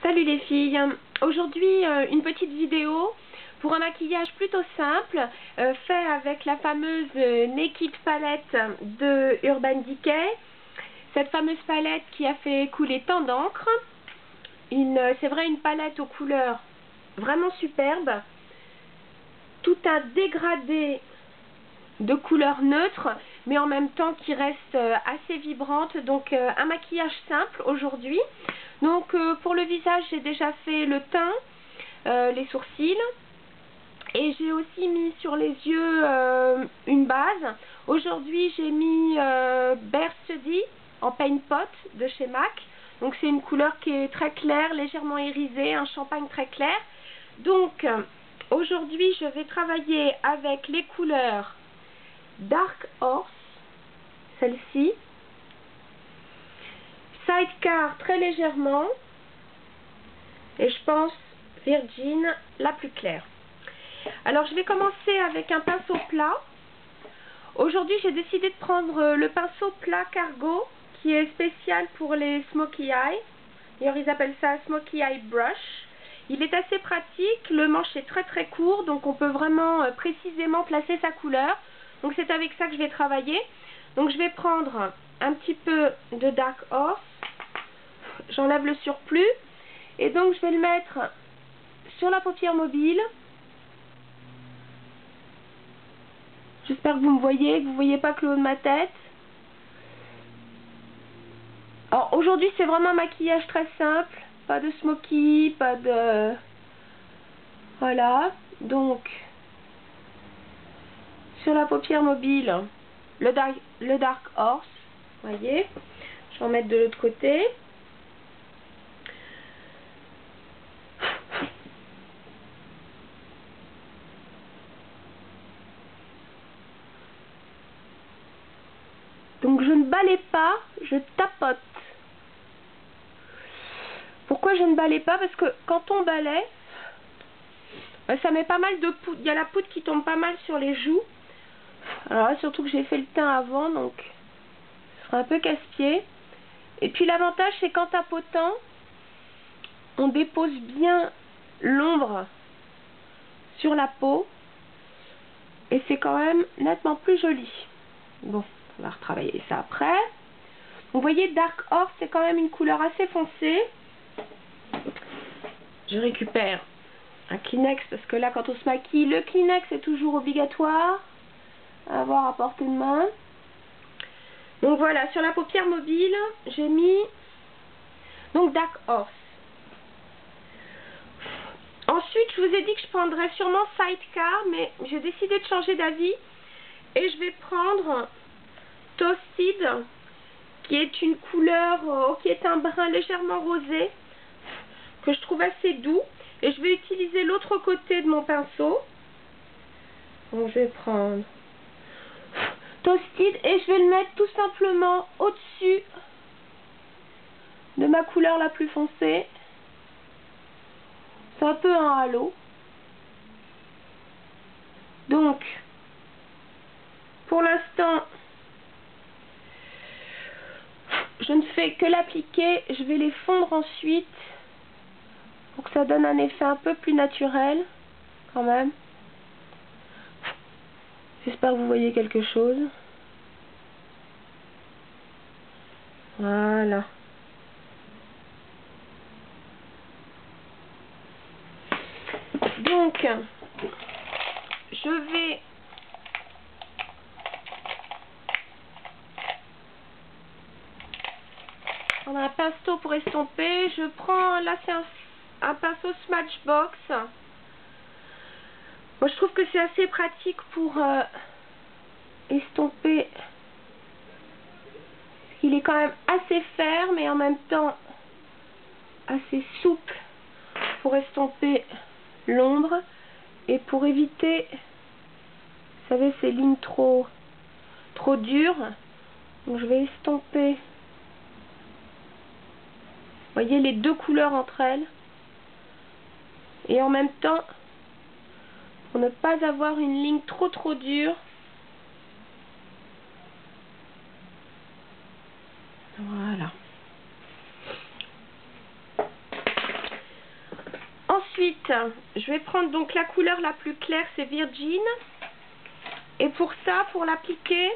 Salut les filles, aujourd'hui une petite vidéo pour un maquillage plutôt simple fait avec la fameuse Naked Palette de Urban Decay. Cette fameuse palette qui a fait couler tant d'encre. C'est vrai, une palette aux couleurs vraiment superbes. Tout un dégradé de couleurs neutres mais en même temps qui reste assez vibrante. Donc un maquillage simple aujourd'hui. Donc pour le visage, j'ai déjà fait le teint, les sourcils, et j'ai aussi mis sur les yeux une base. Aujourd'hui j'ai mis Bare Study en Paint Pot de chez MAC. Donc c'est une couleur qui est très claire, légèrement irisée, un champagne très clair. Donc aujourd'hui je vais travailler avec les couleurs Dark Horse, celle-ci, Sidecar très légèrement, et je pense Virgin la plus claire. Alors je vais commencer avec un pinceau plat. Aujourd'hui j'ai décidé de prendre le pinceau plat Cargo qui est spécial pour les Smokey Eye. D'ailleurs ils appellent ça Smokey Eye Brush. Il est assez pratique, le manche est très court, donc on peut vraiment précisément placer sa couleur. Donc c'est avec ça que je vais travailler. Donc je vais prendre un petit peu de Dark Horse, j'enlève le surplus, et donc je vais le mettre sur la paupière mobile. J'espère que vous me voyez, que vous ne voyez pas que le haut de ma tête. Alors aujourd'hui c'est vraiment un maquillage très simple, pas de smoky, pas de... Voilà, donc sur la paupière mobile, le Dark Horse, vous voyez. Je vais en mettre de l'autre côté. Donc je ne balaie pas, je tapote. Pourquoi je ne balaie pas? Parce que quand on balaie, ça met pas mal de poudre. Il y a la poudre qui tombe pas mal sur les joues. Alors là, surtout que j'ai fait le teint avant, donc ce sera un peu casse-pied. Et puis l'avantage, c'est qu'en tapotant, on dépose bien l'ombre sur la peau. Et c'est quand même nettement plus joli. Bon, on va retravailler ça après. Vous voyez, Dark Horse, c'est quand même une couleur assez foncée. Je récupère un Kleenex parce que là, quand on se maquille, le Kleenex est toujours obligatoire à avoir à portée de main. Donc voilà, sur la paupière mobile, j'ai mis donc Dark Horse. Ensuite, je vous ai dit que je prendrais sûrement Sidecar, mais j'ai décidé de changer d'avis et je vais prendre Toasted, qui est une couleur, qui est un brun légèrement rosé, que je trouve assez doux. Et je vais utiliser l'autre côté de mon pinceau. Donc je vais prendre Toasted et je vais le mettre tout simplement au-dessus de ma couleur la plus foncée. C'est un peu un halo. Donc, pour l'instant, je ne fais que l'appliquer. Je vais les fondre ensuite pour que ça donne un effet un peu plus naturel, quand même. J'espère que vous voyez quelque chose. Voilà. Donc, je vais prendre un pinceau pour estomper. Je prends, là c'est un pinceau Smashbox. Moi je trouve que c'est assez pratique pour estomper. Il est quand même assez ferme et en même temps assez souple pour estomper l'ombre et pour éviter, vous savez, ces lignes trop dures. Donc je vais estomper, vous voyez, les deux couleurs entre elles, et en même temps, pour ne pas avoir une ligne trop dure. Voilà. Ensuite, je vais prendre donc la couleur la plus claire, c'est Virgin. Et pour ça, pour l'appliquer,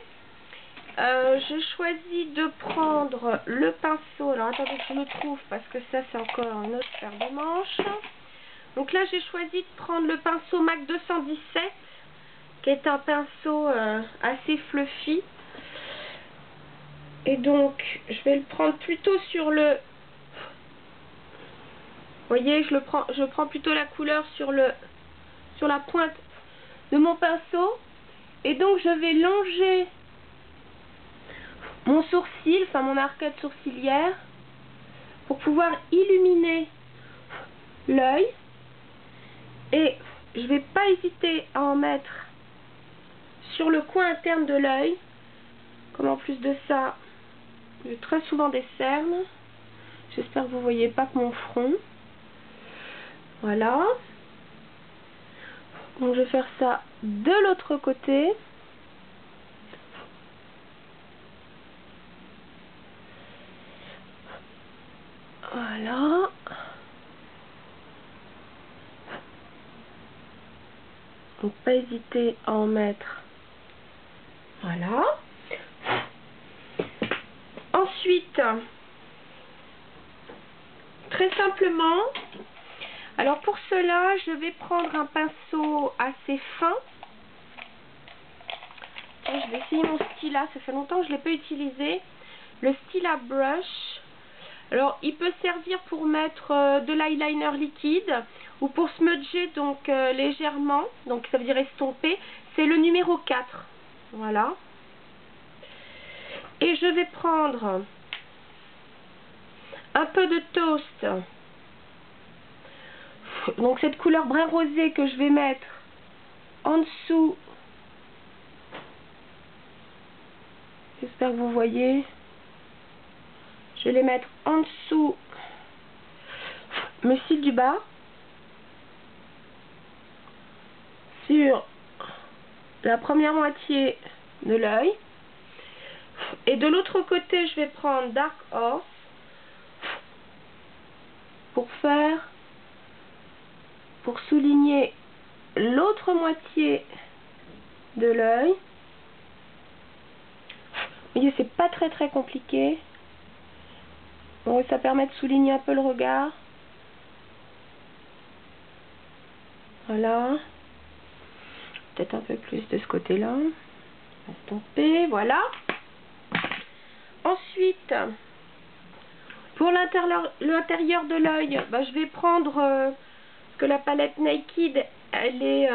je choisis de prendre le pinceau. Alors attendez que je le trouve parce que ça c'est encore une autre paire de manches. Donc là j'ai choisi de prendre le pinceau MAC 217 qui est un pinceau assez fluffy. Et donc je vais le prendre plutôt sur le... Vous voyez, je prends plutôt la couleur sur la pointe de mon pinceau. Et donc je vais longer mon sourcil, enfin mon arcade sourcilière, pour pouvoir illuminer l'œil. Et je vais pas hésiter à en mettre sur le coin interne de l'œil, comme en plus de ça, j'ai très souvent des cernes. J'espère que vous voyez pas que mon front. Voilà. Donc je vais faire ça de l'autre côté. Voilà. Donc pas hésiter à en mettre. Voilà. Ensuite, très simplement, alors pour cela, je vais prendre un pinceau assez fin. Je vais essayer mon stylat, ça fait longtemps que je ne l'ai pas utilisé. Le stylat brush. Alors, il peut servir pour mettre de l'eyeliner liquide ou pour smudger donc légèrement, donc ça veut dire estomper. C'est le numéro 4. Voilà. Et je vais prendre un peu de toast. Donc cette couleur brun rosé que je vais mettre en dessous. J'espère que vous voyez. Je vais les mettre en dessous mes cils du bas. Sur la première moitié de l'œil. Et de l'autre côté, je vais prendre Dark Horse pour souligner l'autre moitié de l'œil. Vous voyez, c'est pas très compliqué. Bon, ça permet de souligner un peu le regard. Voilà. Peut-être un peu plus de ce côté-là. Estomper, voilà. Ensuite, pour l'intérieur de l'œil, bah, je vais prendre que la palette Naked, elle est...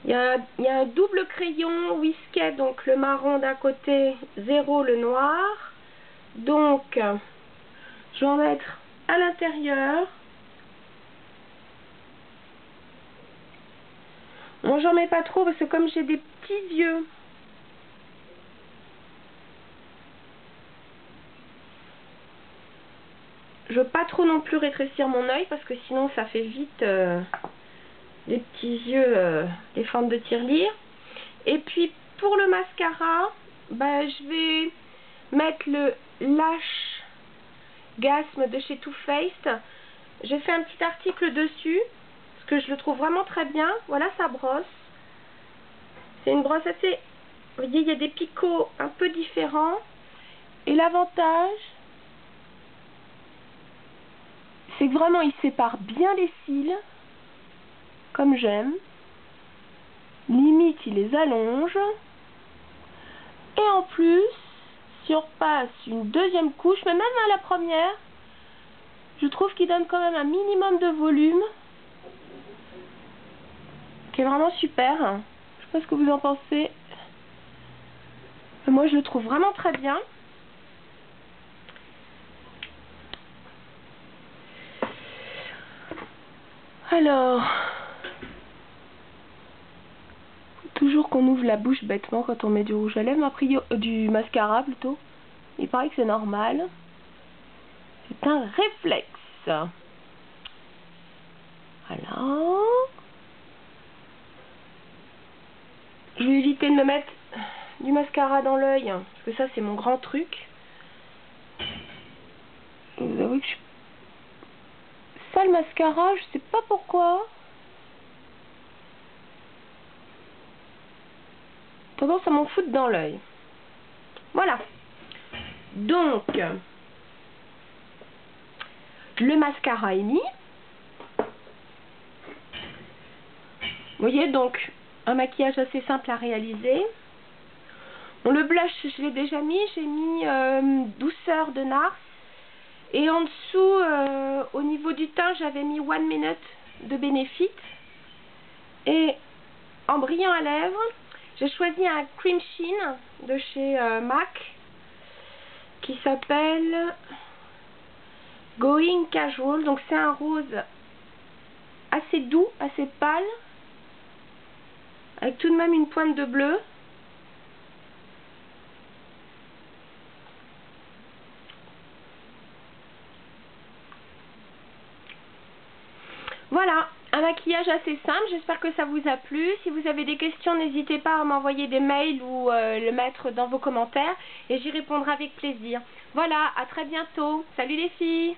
il y a un double crayon Whisket, donc le marron d'un côté, 0 le noir. Donc, je vais en mettre à l'intérieur. Moi, j'en mets pas trop parce que comme j'ai des petits yeux, je veux pas trop non plus rétrécir mon œil parce que sinon ça fait vite des petits yeux, des formes de tirelire. Et puis pour le mascara, bah, je vais mettre le Lash Gasm de chez Too Faced. J'ai fait un petit article dessus parce que je le trouve vraiment très bien. Voilà sa brosse. C'est une brosse assez... Vous voyez, il y a des picots un peu différents. Et l'avantage, c'est que vraiment il sépare bien les cils, comme j'aime. Limite, il les allonge. Et en plus, si on repasse une deuxième couche, mais même à la première, je trouve qu'il donne quand même un minimum de volume, qui est vraiment super. Je sais pas ce que vous en pensez. Mais moi, je le trouve vraiment très bien. Alors, toujours qu'on ouvre la bouche bêtement quand on met du rouge à lèvres, du mascara plutôt. Il paraît que c'est normal. C'est un réflexe. Voilà. Je vais éviter de me mettre du mascara dans l'œil, parce que ça c'est mon grand truc. Je vous avoue que ça pas le mascara, je sais pas pourquoi. Tendance à m'en foutre dans l'œil. Voilà. Donc, le mascara est mis. Vous voyez, donc, un maquillage assez simple à réaliser. Bon, le blush, je l'ai déjà mis. J'ai mis douceur de NARS. Et en dessous, au niveau du teint, j'avais mis One Minute de Benefit. Et en brillant à lèvres, j'ai choisi un cream sheen de chez MAC qui s'appelle Going Casual. Donc c'est un rose assez doux, assez pâle, avec tout de même une pointe de bleu. Voilà, un maquillage assez simple, j'espère que ça vous a plu. Si vous avez des questions, n'hésitez pas à m'envoyer des mails ou le mettre dans vos commentaires et j'y répondrai avec plaisir. Voilà, à très bientôt. Salut les filles!